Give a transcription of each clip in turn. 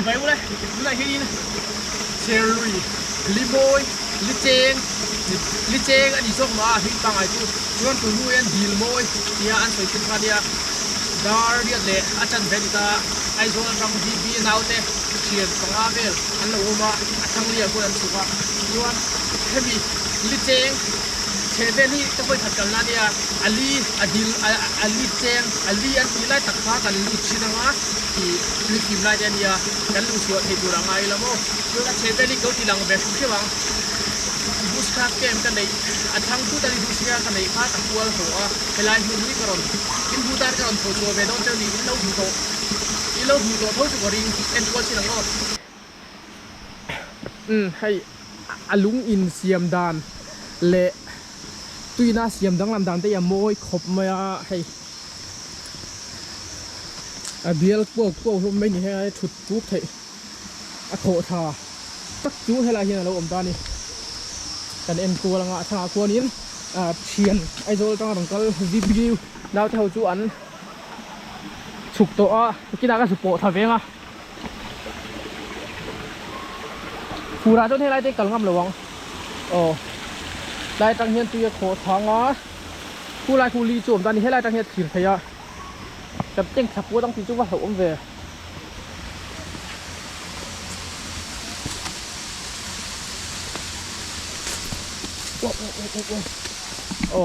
chỉ phải đây cái này cái cherry limoi licheng anh đi xong mà hình bằng ai tu chuan tu nuôi anh deal môi thì anh phải tin vào dia dar dia le achan về ta ai zo anh rong bi nào te chiên bằng avel anh lâu mà thằng lia của anh suka chuan heavy licheng thế này tôi phải thật cần là dia ali adil ali cheng ali anh đi lại tất cả cần lu chi nga thì lu kim lại dia kan lu suat he durang ai lamo chuan thế này có thì lang về không bằng buska kem kan nei athang tu tali buska kan nei pha takwal ho a helai hu ni karon in butar karon tho cho ve don tel ni lo hu to i lo hu to tho chu ring en kwal chi nang hay alung in siam dan le tuina siam dang lam dan te ya moi khop ma hay a bial ko rum mai ni he thut pup thei a tho tha tak chu helai hian lo om ta niกันเอ็นกัวละงะทางกัวนี้เชียนไอโซลตั้งตรงก็วิบวิวดาวเท่าจูอันฉุกตัวกินอะไรก็สุโปะทำเองอ่ะฟูราจนให้ไล่ได้กันง่ำระวังโอ้ไล่ตั้งเฮียนตัวโคทางอ่ะผู้ไล่ผู้รีโจมตอนนี้ให้ไล่ตั้งเฮียนถิ่นพยาจับเจ้งขับวัวต้องตีจุ๊บว่าหัวอมเวโอ้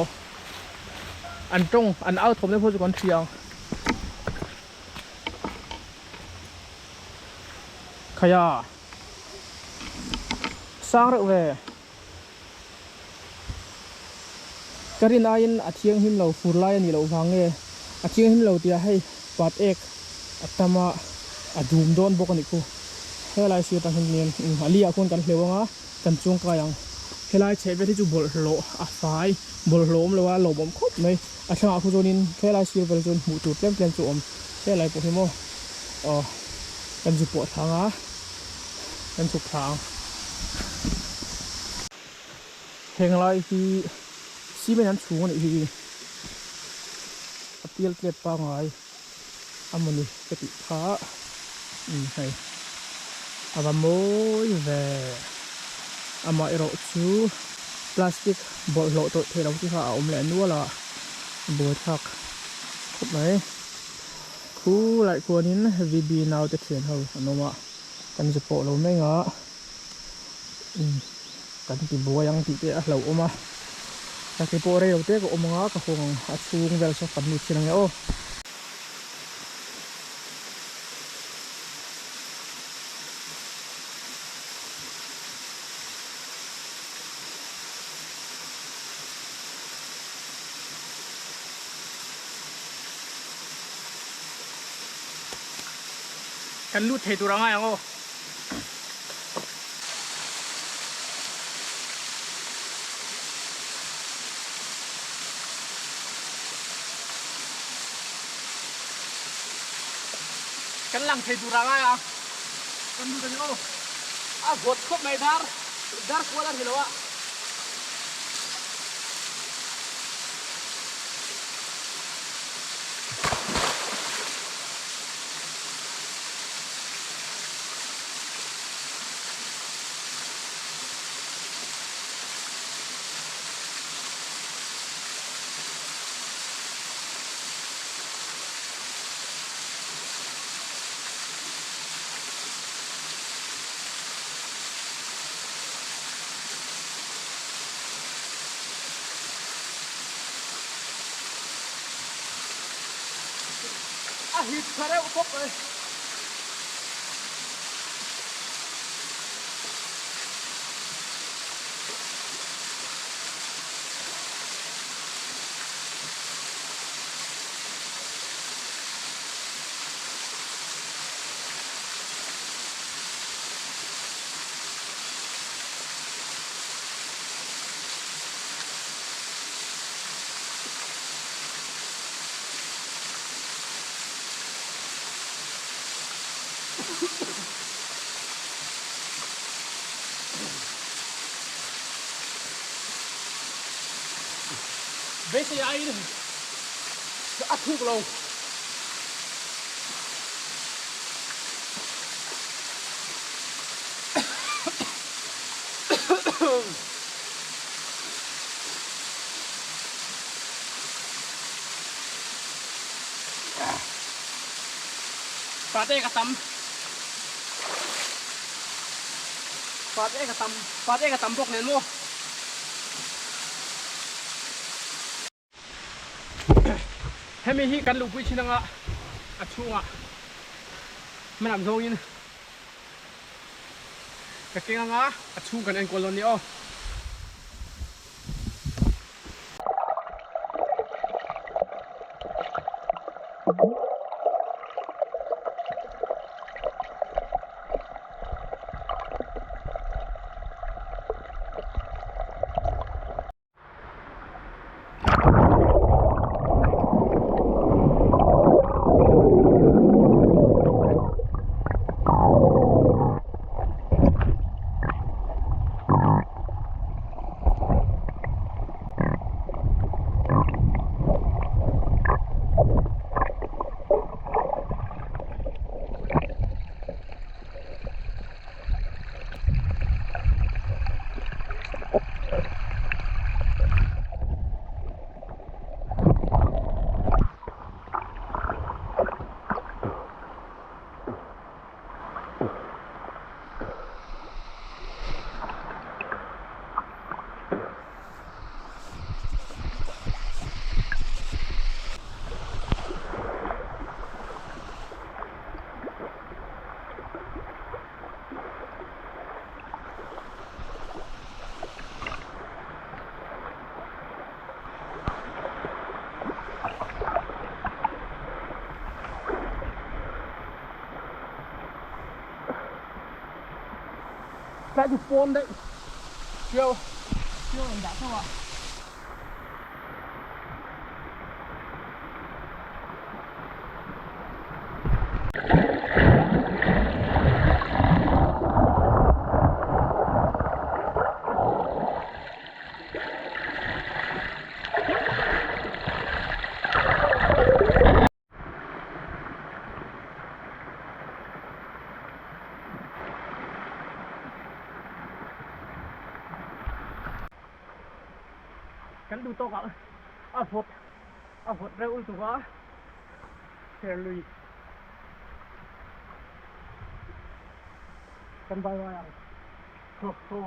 อันตรงอันเอาถมได้พูดก่อนเชียงขยะสร้างระเวกรินอายินอาเทียงหิมเหล่าฟูไลนี่เหล่าฟังเออาเทียงหิมเหล่าเตียให้ปัดเอกอัตมาอดูมโดนบกันอีกกูให้ลายเสียตังหิมเนียนอาลีอาคนกันเลี้ยวงะกันจงกายังเฮลายเชฟไปที่จูบอลโลอาไฟบอลโลมเลยว่าโลบอมครบเลยอาช่างอาคุโจนินเฮลายเชียร์ไปจนหมูจุดเล่มเปลี่ยนจุ่มเฮลายโปเกมอนกันจุดปวดทางอ่ะกันสุกทางเพลงอะไรที่ซีไม่นั้นสูงนี่ที่เตี้ยเตี้ยปางไงอามันนี่กติขาใช่อาบะโมยเวอามาเอโรชูพลาสติกบอลโลตัวเทเราที่เขาเอาแหลนัวละบวชทักครบไหมคู่หลายคนนี้นะวีบีนาวจะเขียนเขาอนุมากันจะโปะเราไม่งะกันที่บัวยังติดเราออกมาแต่ที่โปะเร็วเต้ก็ออกมาก็คงอัดซูงเวลชอบกันนิดเชียงเงี้ยโอ้กันลูดเทตุรังไงอ่ะโง่กันหลังเทตุรังไงอ่ะกันดูกันโง่กดครบไม่ดาร์กว่าอะไรเหรอวะฮิตคาร์เรลครบเลยเบสไอเนี่ยจะอัดทุกลง Pate ka tambok nen mo. Hemi hi kan lu pui chinanga achunga manam zongin ka kenga achung kan en koloni o lại được phôn đấy chưa mình đã sao ạ kan du to ka a phot reu tu ka ter lui kan bai wa ho ho